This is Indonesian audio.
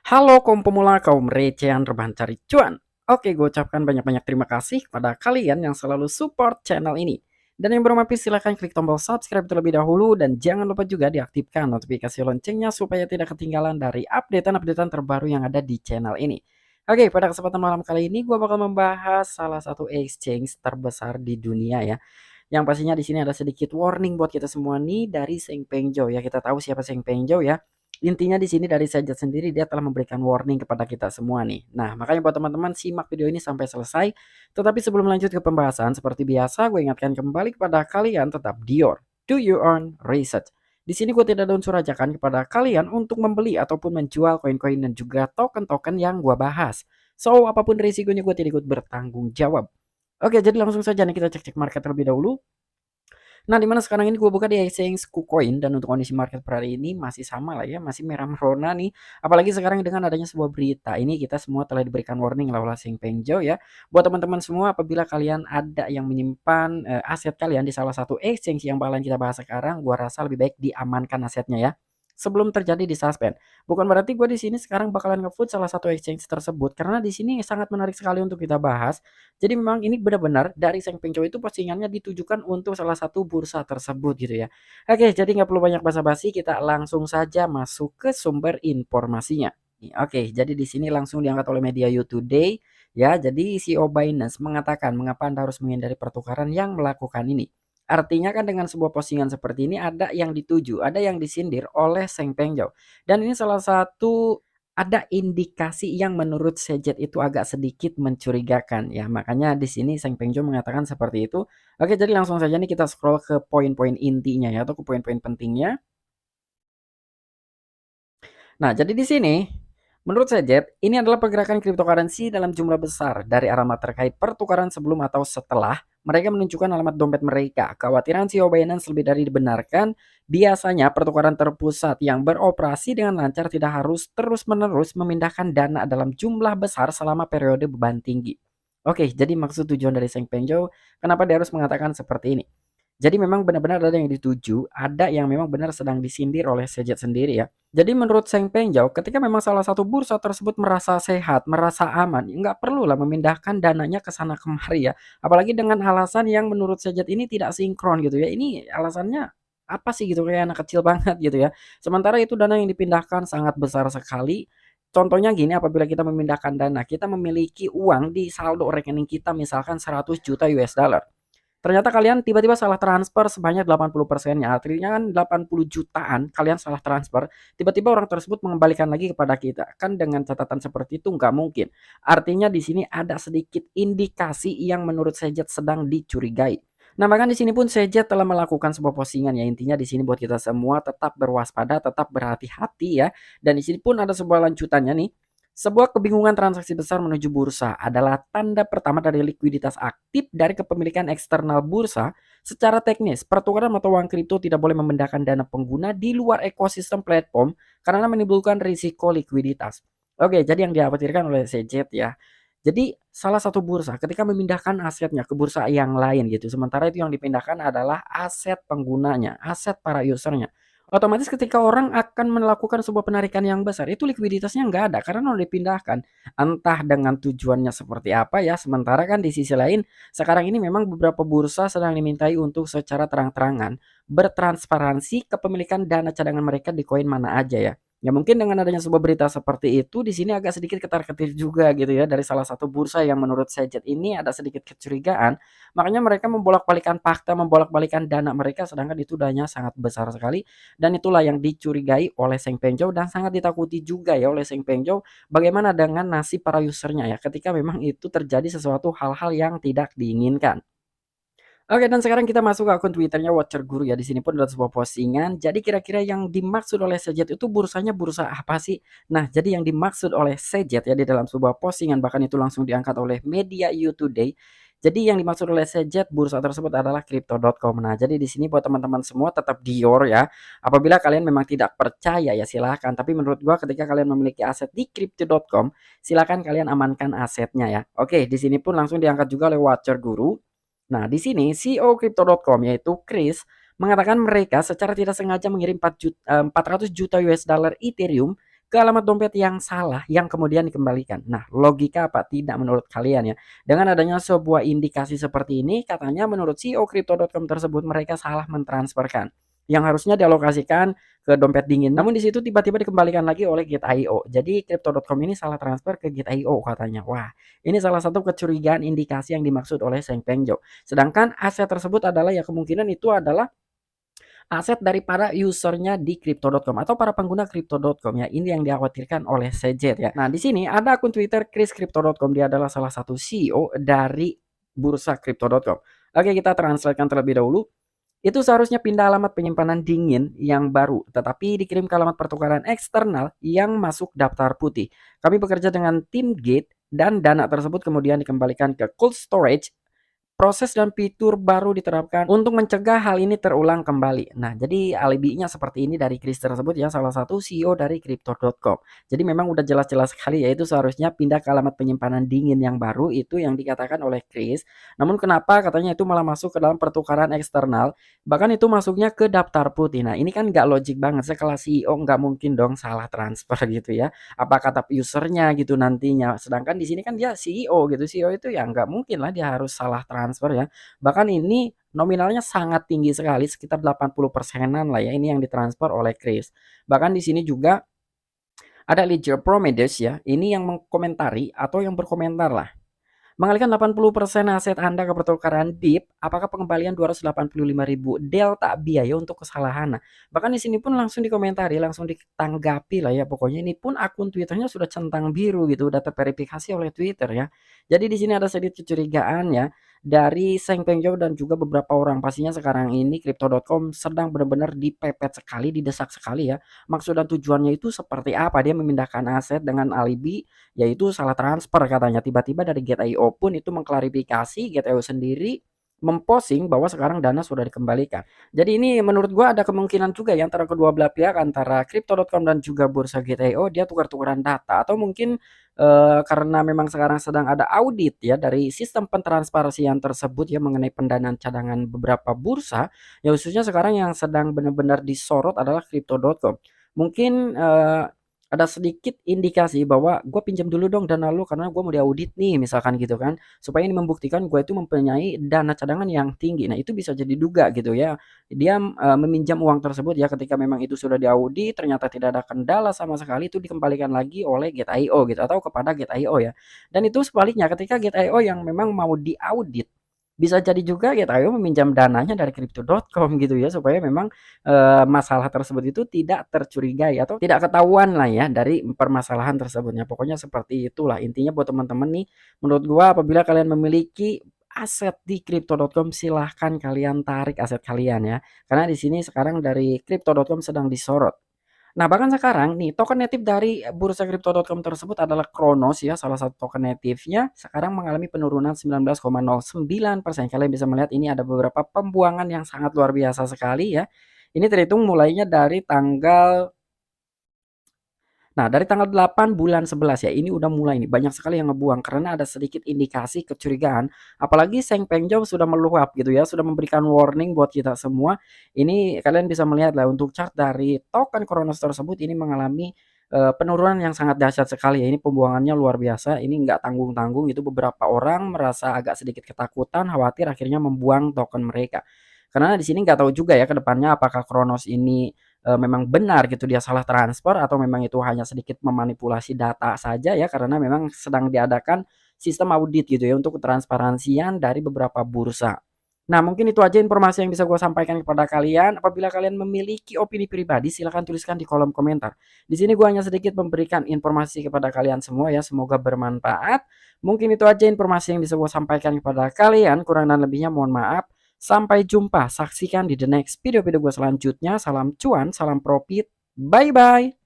Halo kaum pemula, kaum recehan rebahan cari cuan. Oke, gue ucapkan banyak-banyak terima kasih kepada kalian yang selalu support channel ini. Dan yang belum habis silahkan klik tombol subscribe terlebih dahulu dan jangan lupa juga diaktifkan notifikasi loncengnya supaya tidak ketinggalan dari updatean-updatean terbaru yang ada di channel ini. Oke, pada kesempatan malam kali ini gue bakal membahas salah satu exchange terbesar di dunia ya. Yang pastinya di sini ada sedikit warning buat kita semua nih dari Seng Pengjo ya. Kita tahu siapa Seng Pengjo ya. Intinya di sini dari Sajat sendiri dia telah memberikan warning kepada kita semua nih. Nah, makanya buat teman-teman simak video ini sampai selesai. Tetapi sebelum lanjut ke pembahasan, seperti biasa gue ingatkan kembali kepada kalian tetap Dior. Do your own research. Di sini gue tidak ada unsur ajakan kepada kalian untuk membeli ataupun menjual koin-koin dan juga token-token yang gue bahas. So, apapun risikonya gue tidak ikut bertanggung jawab. Oke, jadi langsung saja nih kita cek-cek market terlebih dahulu. Nah, dimana sekarang ini gue buka di exchange KuCoin dan untuk kondisi market per hari ini masih sama lah ya, masih merah merona nih. Apalagi sekarang dengan adanya sebuah berita ini kita semua telah diberikan warning lah oleh Seng Pengjo ya. Buat teman-teman semua apabila kalian ada yang menyimpan aset kalian di salah satu exchange yang bakalan kita bahas sekarang, gua rasa lebih baik diamankan asetnya ya. Sebelum terjadi di suspend. Bukan berarti gue di sini sekarang bakalan ngefood salah satu exchange tersebut karena di sini sangat menarik sekali untuk kita bahas. Jadi memang ini benar-benar dari Seng Pengco itu postingannya ditujukan untuk salah satu bursa tersebut gitu ya. Oke, jadi nggak perlu banyak basa-basi, kita langsung saja masuk ke sumber informasinya. Oke, jadi di sini langsung diangkat oleh media You Today ya. Jadi CEO Binance mengatakan mengapa Anda harus menghindari pertukaran yang melakukan ini. Artinya kan dengan sebuah postingan seperti ini ada yang dituju, ada yang disindir oleh Seng Pengjo. Dan ini salah satu ada indikasi yang menurut Sejet itu agak sedikit mencurigakan ya. Makanya di sini Seng Pengjo mengatakan seperti itu. Oke, jadi langsung saja nih kita scroll ke poin-poin intinya ya atau ke poin-poin pentingnya. Nah, jadi di sini menurut Sejet ini adalah pergerakan cryptocurrency dalam jumlah besar dari alamat terkait pertukaran sebelum atau setelah mereka menunjukkan alamat dompet mereka. Kekhawatiran CEO Binance lebih dari dibenarkan. Biasanya pertukaran terpusat yang beroperasi dengan lancar tidak harus terus-menerus memindahkan dana dalam jumlah besar selama periode beban tinggi. Oke, jadi maksud tujuan dari Seng Pengjo, kenapa dia harus mengatakan seperti ini? Jadi memang benar-benar ada yang dituju, ada yang memang benar sedang disindir oleh Sejet sendiri ya. Jadi menurut Seng Pengjau, ketika memang salah satu bursa tersebut merasa sehat, merasa aman, nggak perlulah memindahkan dananya ke sana kemari ya. Apalagi dengan alasan yang menurut Sejet ini tidak sinkron gitu ya. Ini alasannya apa sih gitu kayak anak kecil banget gitu ya. Sementara itu dana yang dipindahkan sangat besar sekali. Contohnya gini, apabila kita memindahkan dana, kita memiliki uang di saldo rekening kita misalkan 100 juta US dollar. Ternyata kalian tiba-tiba salah transfer sebanyak 80%-nya. Artinya kan 80 jutaan kalian salah transfer, tiba-tiba orang tersebut mengembalikan lagi kepada kita. Kan dengan catatan seperti itu nggak mungkin. Artinya di sini ada sedikit indikasi yang menurut Sejet sedang dicurigai. Nah, bahkan di sini pun Sejet telah melakukan sebuah postingan ya. Intinya di sini buat kita semua tetap berwaspada, tetap berhati-hati ya. Dan di sini pun ada sebuah lanjutannya nih. Sebuah kebingungan transaksi besar menuju bursa adalah tanda pertama dari likuiditas aktif dari kepemilikan eksternal bursa. Secara teknis, pertukaran mata uang kripto tidak boleh memindahkan dana pengguna di luar ekosistem platform karena menimbulkan risiko likuiditas. Oke, jadi yang dikhawatirkan oleh CZ ya. Jadi salah satu bursa ketika memindahkan asetnya ke bursa yang lain gitu. Sementara itu yang dipindahkan adalah aset penggunanya, aset para usernya. Otomatis ketika orang akan melakukan sebuah penarikan yang besar, itu likuiditasnya nggak ada karena udah dipindahkan. Entah dengan tujuannya seperti apa ya, sementara kan di sisi lain, sekarang ini memang beberapa bursa sedang dimintai untuk secara terang-terangan bertransparansi kepemilikan dana cadangan mereka di koin mana aja ya. Ya mungkin dengan adanya sebuah berita seperti itu di sini agak sedikit ketar-ketir juga gitu ya dari salah satu bursa yang menurut Sejet ini ada sedikit kecurigaan. Makanya mereka membolak-balikan fakta, membolak-balikan dana mereka sedangkan itu dananya sangat besar sekali dan itulah yang dicurigai oleh Seng Pengjo dan sangat ditakuti juga ya oleh Seng Pengjo bagaimana dengan nasib para usernya ya ketika memang itu terjadi sesuatu hal-hal yang tidak diinginkan. Oke, dan sekarang kita masuk ke akun Twitternya Watcher Guru ya. Di sini pun ada sebuah postingan. Jadi kira-kira yang dimaksud oleh Sejet itu bursanya bursa apa sih? Nah, jadi yang dimaksud oleh Sejet ya di dalam sebuah postingan bahkan itu langsung diangkat oleh media You Today. Jadi yang dimaksud oleh Sejet bursa tersebut adalah crypto.com. Nah, jadi di sini buat teman-teman semua tetap Dior ya. Apabila kalian memang tidak percaya ya silahkan. Tapi menurut gua ketika kalian memiliki aset di crypto.com, silahkan kalian amankan asetnya ya. Oke, di sini pun langsung diangkat juga oleh Watcher Guru. Nah, di sini CEO Crypto.com yaitu Chris mengatakan mereka secara tidak sengaja mengirim 400 juta US dollar Ethereum ke alamat dompet yang salah yang kemudian dikembalikan. Nah, logika apa tidak menurut kalian ya? Dengan adanya sebuah indikasi seperti ini, katanya menurut CEO Crypto.com tersebut mereka salah mentransferkan yang harusnya dialokasikan ke dompet dingin. Namun di situ tiba-tiba dikembalikan lagi oleh Gate.io. Jadi Crypto.com ini salah transfer ke Gate.io katanya. Wah, ini salah satu kecurigaan indikasi yang dimaksud oleh Seng Pengjo. Sedangkan aset tersebut adalah ya kemungkinan itu adalah aset dari para usernya di Crypto.com atau para pengguna Crypto.com ya. Ini yang dikhawatirkan oleh CZ ya. Nah, di sini ada akun Twitter Chris Crypto.com. Dia adalah salah satu CEO dari bursa Crypto.com. Oke, kita translatekan terlebih dahulu. Itu seharusnya pindah alamat penyimpanan dingin yang baru, tetapi dikirim ke alamat pertukaran eksternal yang masuk daftar putih. Kami bekerja dengan tim Gate dan dana tersebut kemudian dikembalikan ke cold storage. Proses dan fitur baru diterapkan untuk mencegah hal ini terulang kembali. Nah, jadi alibinya seperti ini dari Chris tersebut ya, salah satu CEO dari Crypto.com. Jadi memang udah jelas-jelas sekali ya, itu seharusnya pindah ke alamat penyimpanan dingin yang baru, itu yang dikatakan oleh Chris. Namun kenapa katanya itu malah masuk ke dalam pertukaran eksternal, bahkan itu masuknya ke daftar putih. Nah, ini kan nggak logik banget, sekelas CEO nggak mungkin dong salah transfer gitu ya. Apa kata usernya gitu nantinya. Sedangkan di sini kan dia CEO gitu, CEO itu ya nggak mungkin lah dia harus salah transfer ya. Bahkan ini nominalnya sangat tinggi sekali, sekitar 80%-an lah ya, ini yang ditransfer oleh Chris. Bahkan di sini juga ada Ledger Prometheus ya, ini yang mengkomentari atau yang berkomentar lah. Mengalihkan 80% aset Anda ke pertukaran DIP, apakah pengembalian 285.000 delta biaya untuk kesalahan? Nah, bahkan di sini pun langsung dikomentari, langsung ditanggapi lah ya. Pokoknya ini pun akun Twitternya sudah centang biru gitu, udah terverifikasi oleh Twitter ya. Jadi di sini ada sedikit kecurigaan ya dari Seng Pengjo dan juga beberapa orang. Pastinya sekarang ini Crypto.com sedang benar-benar dipepet sekali, didesak sekali ya. Maksud dan tujuannya itu seperti apa? Dia memindahkan aset dengan alibi yaitu salah transfer katanya. Tiba-tiba dari Gate.io pun itu mengklarifikasi, Gate.io sendiri memposting bahwa sekarang dana sudah dikembalikan. Jadi ini menurut gua ada kemungkinan juga ya antara kedua belah pihak, antara Crypto.com dan juga bursa Gate.io dia tukar-tukaran data atau mungkin karena memang sekarang sedang ada audit ya dari sistem pentransparansian tersebut ya mengenai pendanaan cadangan beberapa bursa, ya khususnya sekarang yang sedang benar-benar disorot adalah Crypto.com. Mungkin ada sedikit indikasi bahwa gue pinjam dulu dong dana lu karena gue mau diaudit nih misalkan gitu kan, supaya ini membuktikan gue itu mempunyai dana cadangan yang tinggi. Nah, itu bisa jadi duga gitu ya, dia meminjam uang tersebut ya ketika memang itu sudah diaudit ternyata tidak ada kendala sama sekali, itu dikembalikan lagi oleh Gate.io gitu atau kepada Gate.io ya. Dan itu sebaliknya ketika Gate.io yang memang mau diaudit, bisa jadi juga Gate.io meminjam dananya dari Crypto.com gitu ya, supaya memang masalah tersebut itu tidak tercurigai atau tidak ketahuan lah ya dari permasalahan tersebutnya. Pokoknya seperti itulah intinya buat teman-teman nih. Menurut gua apabila kalian memiliki aset di Crypto.com silahkan kalian tarik aset kalian ya. Karena di sini sekarang dari Crypto.com sedang disorot. Nah, bahkan sekarang nih token native dari bursa Crypto.com tersebut adalah Kronos ya, salah satu token native-nya sekarang mengalami penurunan 19,09%. Kalian bisa melihat ini ada beberapa pembuangan yang sangat luar biasa sekali ya. Ini terhitung mulainya dari tanggal dari tanggal 8 bulan 11 ya, ini udah mulai nih, banyak sekali yang ngebuang karena ada sedikit indikasi kecurigaan. Apalagi Seng Pengjo sudah meluap gitu ya, sudah memberikan warning buat kita semua. Ini kalian bisa melihat lah untuk chart dari token Kronos tersebut ini mengalami penurunan yang sangat dahsyat sekali ya. Ini pembuangannya luar biasa, ini nggak tanggung-tanggung, itu beberapa orang merasa agak sedikit ketakutan, khawatir akhirnya membuang token mereka. Karena di sini nggak tahu juga ya ke depannya apakah Kronos ini memang benar gitu dia salah transfer atau memang itu hanya sedikit memanipulasi data saja ya, karena memang sedang diadakan sistem audit gitu ya untuk ketransparansian dari beberapa bursa. Nah, mungkin itu aja informasi yang bisa gue sampaikan kepada kalian. Apabila kalian memiliki opini pribadi, silahkan tuliskan di kolom komentar. Di sini gue hanya sedikit memberikan informasi kepada kalian semua ya, semoga bermanfaat. Mungkin itu aja informasi yang bisa gue sampaikan kepada kalian. Kurang dan lebihnya mohon maaf. Sampai jumpa, saksikan di the next video-video gue selanjutnya. Salam cuan, salam profit, bye-bye.